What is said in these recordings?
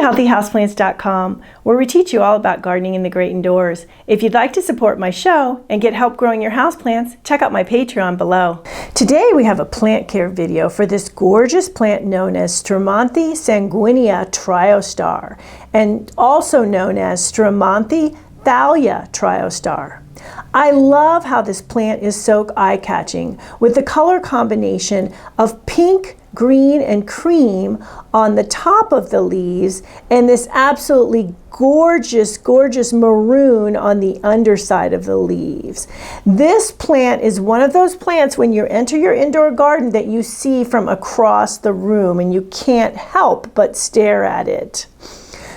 HealthyHouseplants.com, where we teach you all about gardening in the great indoors. If you'd like to support my show and get help growing your houseplants, check out my Patreon below. Today we have a plant care video for this gorgeous plant known as Stromanthe sanguinea Triostar, and also known as Stromanthe thalia Triostar. I love how this plant is so eye-catching with the color combination of pink, green, and cream on the top of the leaves and this absolutely gorgeous, gorgeous maroon on the underside of the leaves. This plant is one of those plants when you enter your indoor garden that you see from across the room and you can't help but stare at it.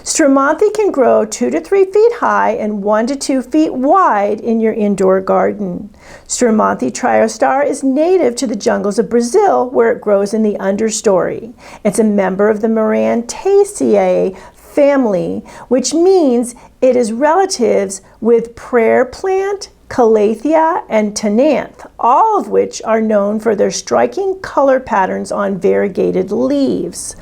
Stromanthe can grow 2 to 3 feet high and 1 to 2 feet wide in your indoor garden. Stromanthe Triostar is native to the jungles of Brazil, where it grows in the understory. It's a member of the Stromanthe family, which means it is relatives with prayer plant, calathea, and tenanthe, all of which are known for their striking color patterns on variegated leaves.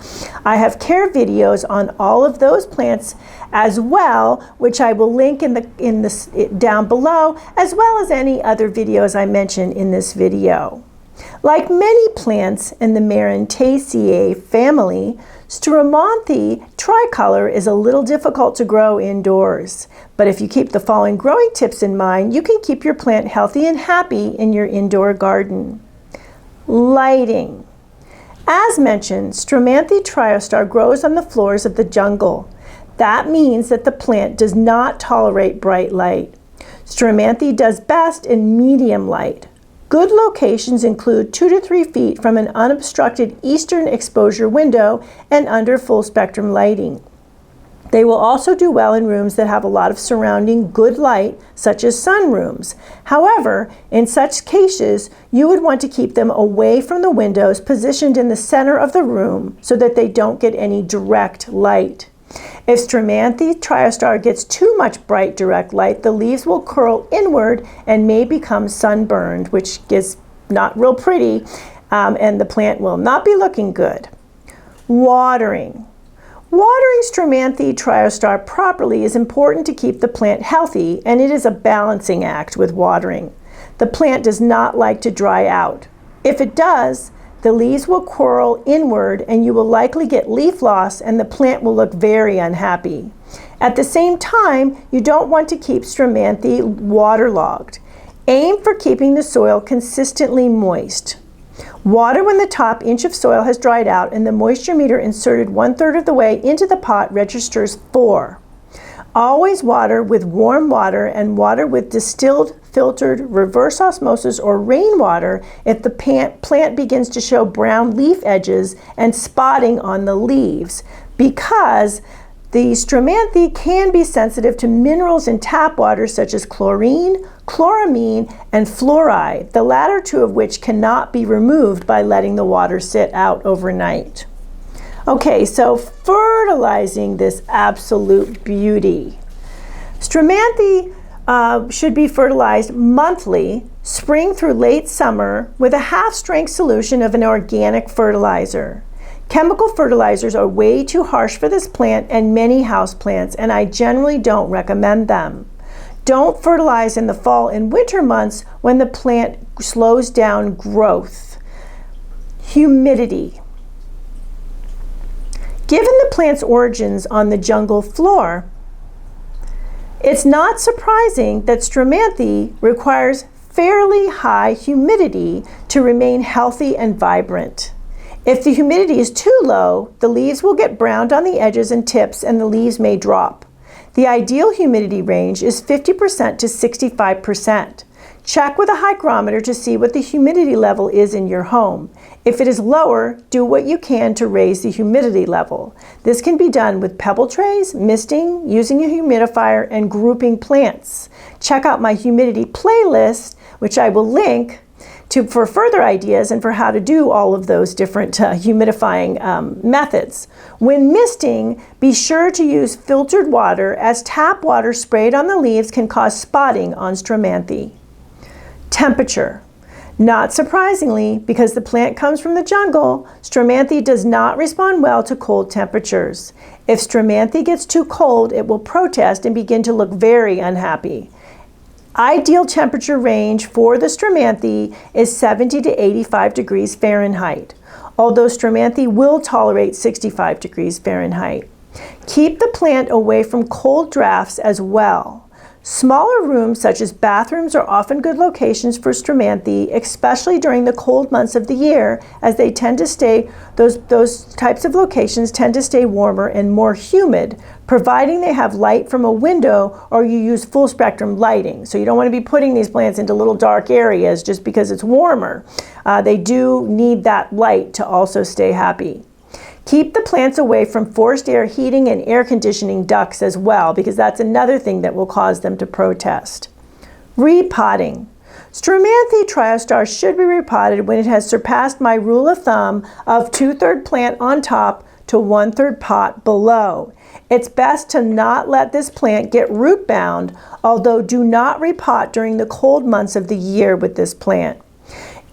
I have care videos on all of those plants as well, which I will link down below, as well as any other videos I mention in this video. Like many plants in the Stromanthe family, Stromanthe tricolor is a little difficult to grow indoors. But if you keep the following growing tips in mind, you can keep your plant healthy and happy in your indoor garden. Lighting. As mentioned, Stromanthe Triostar grows on the floors of the jungle. That means that the plant does not tolerate bright light. Stromanthe does best in medium light. Good locations include 2 to 3 feet from an unobstructed eastern exposure window and under full spectrum lighting. They will also do well in rooms that have a lot of surrounding good light, such as sunrooms. However, in such cases, you would want to keep them away from the windows positioned in the center of the room so that they don't get any direct light. If Stromanthe Triostar gets too much bright direct light, the leaves will curl inward and may become sunburned, which is not real pretty, and the plant will not be looking good. Watering. Watering Stromanthe Triostar properly is important to keep the plant healthy, and it is a balancing act with watering. The plant does not like to dry out. If it does, the leaves will curl inward and you will likely get leaf loss and the plant will look very unhappy. At the same time, you don't want to keep Stromanthe waterlogged. Aim for keeping the soil consistently moist. Water when the top inch of soil has dried out and the moisture meter inserted 1/3 of the way into the pot registers 4. Always water with warm water and water with distilled, filtered, reverse osmosis, or rainwater if the plant begins to show brown leaf edges and spotting on the leaves, because the Stromanthe can be sensitive to minerals in tap water such as chlorine, chloramine, and fluoride, the latter two of which cannot be removed by letting the water sit out overnight. Okay, so fertilizing this absolute beauty. Stromanthe should be fertilized monthly, spring through late summer, with a half-strength solution of an organic fertilizer. Chemical fertilizers are way too harsh for this plant and many houseplants, and I generally don't recommend them. Don't fertilize in the fall and winter months when the plant slows down growth. Humidity. Given the plant's origins on the jungle floor, it's not surprising that Stromanthe requires fairly high humidity to remain healthy and vibrant. If the humidity is too low, the leaves will get browned on the edges and tips and the leaves may drop. The ideal humidity range is 50% to 65%. Check with a hygrometer to see what the humidity level is in your home. If it is lower, do what you can to raise the humidity level. This can be done with pebble trays, misting, using a humidifier, and grouping plants. Check out my humidity playlist, which I will link for further ideas and for how to do all of those different humidifying methods. When misting, be sure to use filtered water, as tap water sprayed on the leaves can cause spotting on Stromanthe. Temperature. Not surprisingly, because the plant comes from the jungle, Stromanthe does not respond well to cold temperatures. If Stromanthe gets too cold, it will protest and begin to look very unhappy. Ideal temperature range for the Stromanthe is 70 to 85 degrees Fahrenheit, although Stromanthe will tolerate 65 degrees Fahrenheit. Keep the plant away from cold drafts as well. Smaller rooms such as bathrooms are often good locations for Stromanthe, especially during the cold months of the year, as they tend to stay, those types of locations tend to stay warmer and more humid, providing they have light from a window or you use full spectrum lighting. So you don't want to be putting these plants into little dark areas just because it's warmer. They do need that light to also stay happy. Keep the plants away from forced air heating and air conditioning ducts as well, because that's another thing that will cause them to protest. Repotting. Stromanthe Triostar should be repotted when it has surpassed my rule of thumb of 2/3 plant on top to 1/3 pot below. It's best to not let this plant get root bound, although do not repot during the cold months of the year with this plant.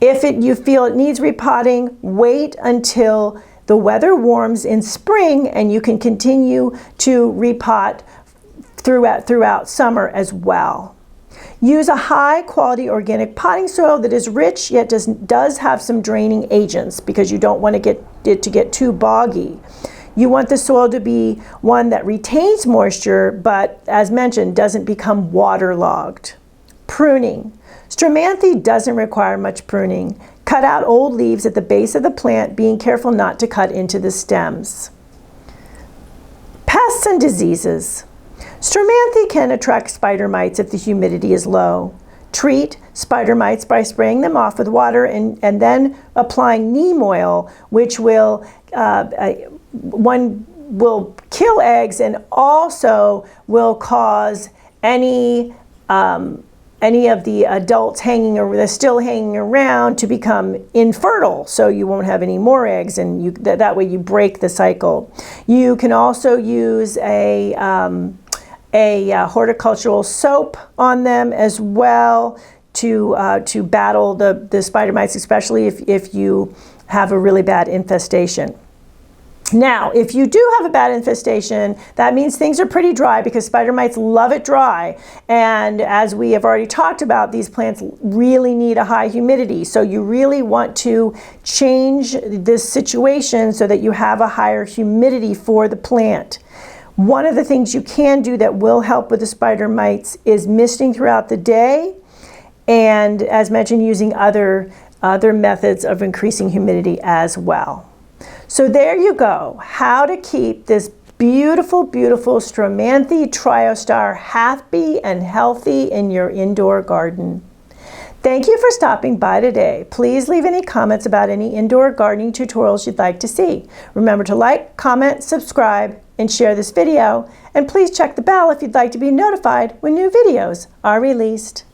If you feel it needs repotting, wait until the weather warms in spring and you can continue to repot throughout summer as well. Use a high quality organic potting soil that is rich yet does have some draining agents, because you don't want to get it to get too boggy. You want the soil to be one that retains moisture, but as mentioned, doesn't become waterlogged. Pruning. Stromanthe doesn't require much pruning. Cut out old leaves at the base of the plant, being careful not to cut into the stems. Pests and diseases. Stromanthe can attract spider mites if the humidity is low. Treat spider mites by spraying them off with water and then applying neem oil, which will kill eggs and also will cause any of the adults still hanging around to become infertile, so you won't have any more eggs, and that way you break the cycle. You can also use a horticultural soap on them as well to battle the spider mites, especially if you have a really bad infestation. Now, if you do have a bad infestation, that means things are pretty dry, because spider mites love it dry. And as we have already talked about, these plants really need a high humidity. So you really want to change this situation so that you have a higher humidity for the plant. One of the things you can do that will help with the spider mites is misting throughout the day, and as mentioned, using other methods of increasing humidity as well. So there you go, how to keep this beautiful, beautiful Stromanthe Triostar happy and healthy in your indoor garden. Thank you for stopping by today. Please leave any comments about any indoor gardening tutorials you'd like to see. Remember to like, comment, subscribe, and share this video. And please check the bell if you'd like to be notified when new videos are released.